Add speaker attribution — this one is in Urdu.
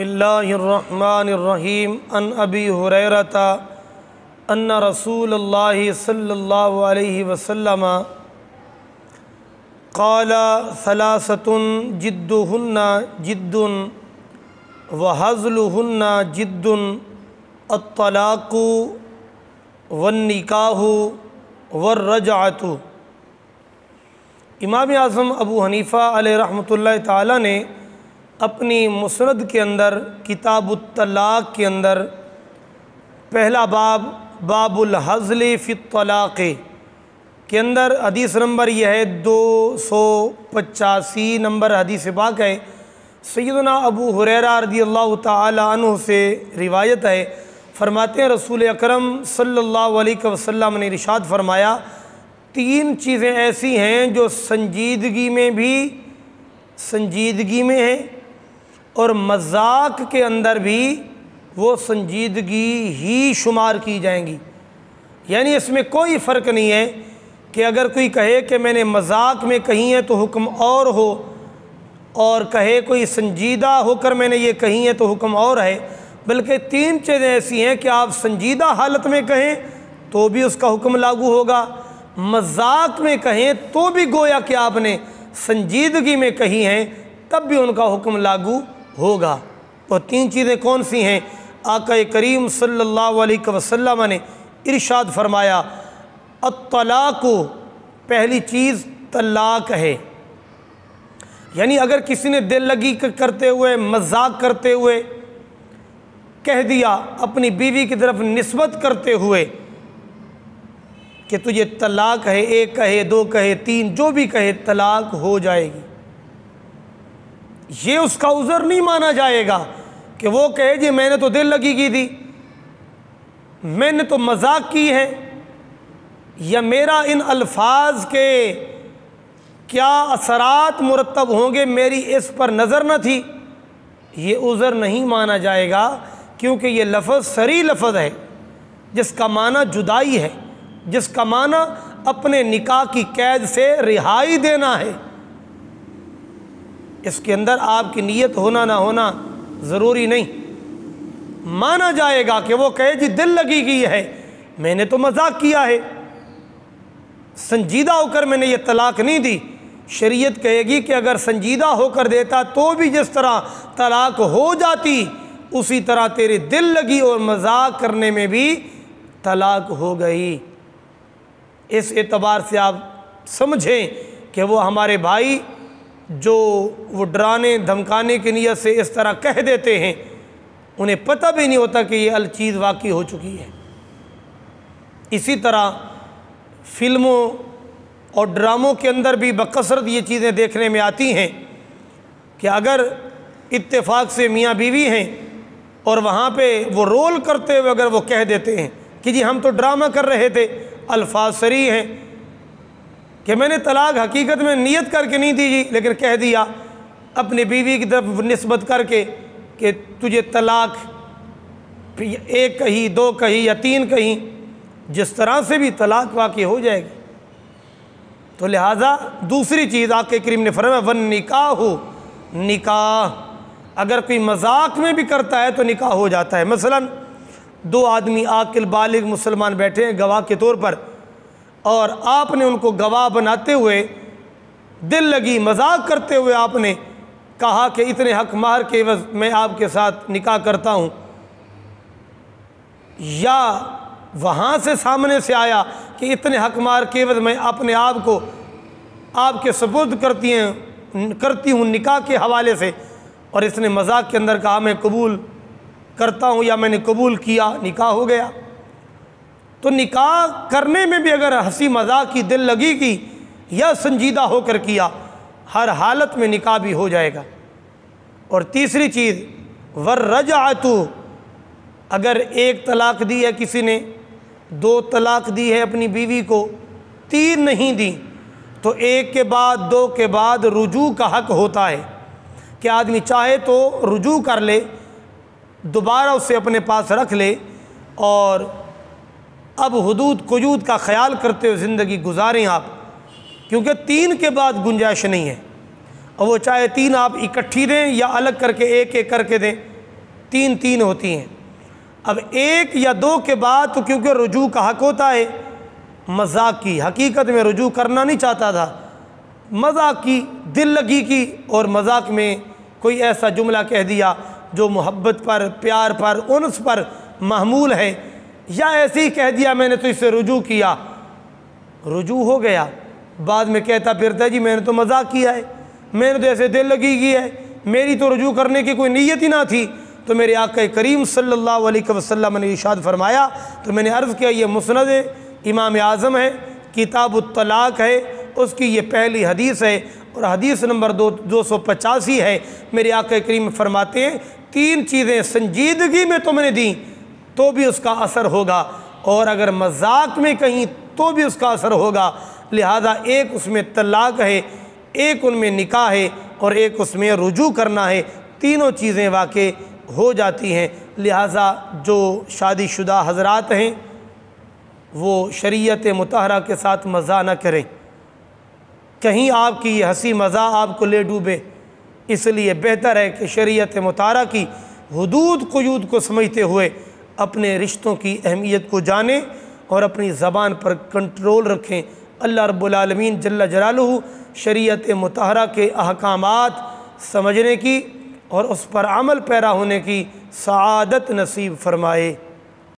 Speaker 1: اللہ الرحمن الرحیم عن ابی ہریرۃ ان رسول اللہ صلی اللہ علیہ وسلم قال ثلاثۃ جدہن جد وہزلہن جد الطلاق والنکاح والرجعۃ۔ امام اعظم ابو حنیفہ علیہ رحمۃ اللہ تعالیٰ نے اپنی مسند کے اندر کتاب الطلاق کے اندر پہلا باب باب الحزل فی الطلاق کے اندر حدیث نمبر یہ ہے 285 نمبر حدیث پاک ہے، سیدنا ابو ہریرہ رضی اللہ تعالی عنہ سے روایت ہے، فرماتے ہیں رسول اکرم صلی اللہ علیہ وسلم نے ارشاد فرمایا، تین چیزیں ایسی ہیں جو سنجیدگی میں ہیں اور مذاق کے اندر بھی وہ سنجیدگی ہی شمار کی جائیں گی، یعنی اس میں کوئی فرق نہیں ہے کہ اگر کوئی کہے کہ میں نے مذاق میں کہی ہے تو حکم اور ہو، اور کہے کوئی سنجیدہ ہو کر میں نے یہ کہی ہے تو حکم اور ہے، بلکہ تین چیزیں ایسی ہیں کہ آپ سنجیدہ حالت میں کہیں تو بھی اس کا حکم لاگو ہوگا، مذاق میں کہیں تو بھی گویا کہ آپ نے سنجیدگی میں کہی ہیں تب بھی ان کا حکم لاگو ہوگا۔ وہ تین چیزیں کون سی ہیں؟ آقا کریم صلی اللہ علیہ وسلم نے ارشاد فرمایا، الطلاق، پہلی چیز طلاق ہے، یعنی اگر کسی نے دل لگی کرتے ہوئے مذاق کرتے ہوئے کہہ دیا اپنی بیوی کی طرف نسبت کرتے ہوئے کہ تجھے طلاق ہے، ایک کہے دو کہے تین جو بھی کہے طلاق ہو جائے گی، یہ اس کا عذر نہیں مانا جائے گا کہ وہ کہے جی میں نے تو دل لگی کی تھی، میں نے تو مذاق کی ہے، یا میرا ان الفاظ کے کیا اثرات مرتب ہوں گے میری اس پر نظر نہ تھی، یہ عذر نہیں مانا جائے گا، کیونکہ یہ لفظ صریح لفظ ہے جس کا معنی جدائی ہے، جس کا معنی اپنے نکاح کی قید سے رہائی دینا ہے۔ اس کے اندر آپ کی نیت ہونا نہ ہونا ضروری نہیں، مانا جائے گا کہ وہ کہے جی دل لگی گئی ہے، میں نے تو مذاق کیا ہے، سنجیدہ ہو کر میں نے یہ طلاق نہیں دی۔ شریعت کہے گی کہ اگر سنجیدہ ہو کر دیتا تو بھی جس طرح طلاق ہو جاتی اسی طرح تیرے دل لگی اور مذاق کرنے میں بھی طلاق ہو گئی۔ اس اعتبار سے آپ سمجھیں کہ وہ ہمارے بھائی جو وہ ڈرانے دھمکانے کی نیت سے اس طرح کہہ دیتے ہیں انہیں پتہ بھی نہیں ہوتا کہ یہ چیز واقع ہو چکی ہے۔ اسی طرح فلموں اور ڈراموں کے اندر بھی بکثرت یہ چیزیں دیکھنے میں آتی ہیں کہ اگر اتفاق سے میاں بیوی ہیں اور وہاں پہ وہ رول کرتے ہوئے اگر وہ کہہ دیتے ہیں کہ جی ہم تو ڈرامہ کر رہے تھے، الفاظ صریح ہیں کہ میں نے طلاق حقیقت میں نیت کر کے نہیں دی جی، لیکن کہہ دیا اپنی بیوی کی طرف نسبت کر کے کہ تجھے طلاق ایک کہی دو کہی یا تین کہیں، جس طرح سے بھی طلاق واقع ہو جائے گی۔ تو لہٰذا دوسری چیز آقا کریم نے فرمایا والنکاح، نکاح اگر کوئی مذاق میں بھی کرتا ہے تو نکاح ہو جاتا ہے۔ مثلا دو آدمی عاقل بالغ مسلمان بیٹھے ہیں گواہ کے طور پر، اور آپ نے ان کو گواہ بناتے ہوئے دل لگی مذاق کرتے ہوئے آپ نے کہا کہ اتنے حق مہر کے عوض میں آپ کے ساتھ نکاح کرتا ہوں، یا وہاں سے سامنے سے آیا کہ اتنے حق مہر کے عوض میں اپنے آپ کو آپ کے سپرد کرتی ہوں نکاح کے حوالے سے، اور اس نے مذاق کے اندر کہا میں قبول کرتا ہوں یا میں نے قبول کیا، نکاح ہو گیا۔ تو نکاح کرنے میں بھی اگر ہنسی مذاق کی دل لگی کی یا سنجیدہ ہو کر کیا، ہر حالت میں نکاح بھی ہو جائے گا۔ اور تیسری چیز والرجعۃ، اگر ایک طلاق دی ہے کسی نے، دو طلاق دی ہے اپنی بیوی کو، تین نہیں دی، تو ایک کے بعد دو کے بعد رجوع کا حق ہوتا ہے کہ آدمی چاہے تو رجوع کر لے، دوبارہ اسے اپنے پاس رکھ لے اور اب حدود قیود کا خیال کرتے ہوئے زندگی گزاریں آپ، کیونکہ تین کے بعد گنجائش نہیں ہے، اور وہ چاہے تین آپ اکٹھی دیں یا الگ کر کے ایک ایک کر کے دیں، تین تین ہوتی ہیں۔ اب ایک یا دو کے بعد تو کیونکہ رجوع کا حق ہوتا ہے، مذاق کی، حقیقت میں رجوع کرنا نہیں چاہتا تھا، مذاق کی، دل لگی کی، اور مذاق میں کوئی ایسا جملہ کہہ دیا جو محبت پر، پیار پر، انس پر محمول ہے، یا ایسے ہی کہہ دیا میں نے تو اس سے رجوع کیا، رجوع ہو گیا، بعد میں کہتا پھرتا ہے جی میں نے تو مذاق کیا ہے، میں نے تو ایسے دل لگی کی ہے، میری تو رجوع کرنے کی کوئی نیت ہی نہ تھی۔ تو میرے آقا کریم صلی اللہ علیہ وسلم نے ارشاد فرمایا، تو میں نے عرض کیا یہ مسند امام اعظم ہے، کتاب الطلاق ہے، اس کی یہ پہلی حدیث ہے، اور حدیث نمبر 285 ہے۔ میرے آقا کریم فرماتے ہیں تین چیزیں سنجیدگی میں تم نے دیں تو بھی اس کا اثر ہوگا، اور اگر مذاق میں کہیں تو بھی اس کا اثر ہوگا، لہذا ایک اس میں طلاق ہے، ایک ان میں نکاح ہے، اور ایک اس میں رجوع کرنا ہے، تینوں چیزیں واقع ہو جاتی ہیں۔ لہذا جو شادی شدہ حضرات ہیں وہ شریعت مطہرہ کے ساتھ مزاح نہ کریں، کہیں آپ کی یہ ہنسی مزاح آپ کو لے ڈوبے، اس لیے بہتر ہے کہ شریعت مطہرہ کی حدود قیود کو سمجھتے ہوئے اپنے رشتوں کی اہمیت کو جانیں اور اپنی زبان پر کنٹرول رکھیں۔ اللہ رب العالمین جل جلالہ شریعت مطہرہ کے احکامات سمجھنے کی اور اس پر عمل پیرا ہونے کی سعادت نصیب فرمائے۔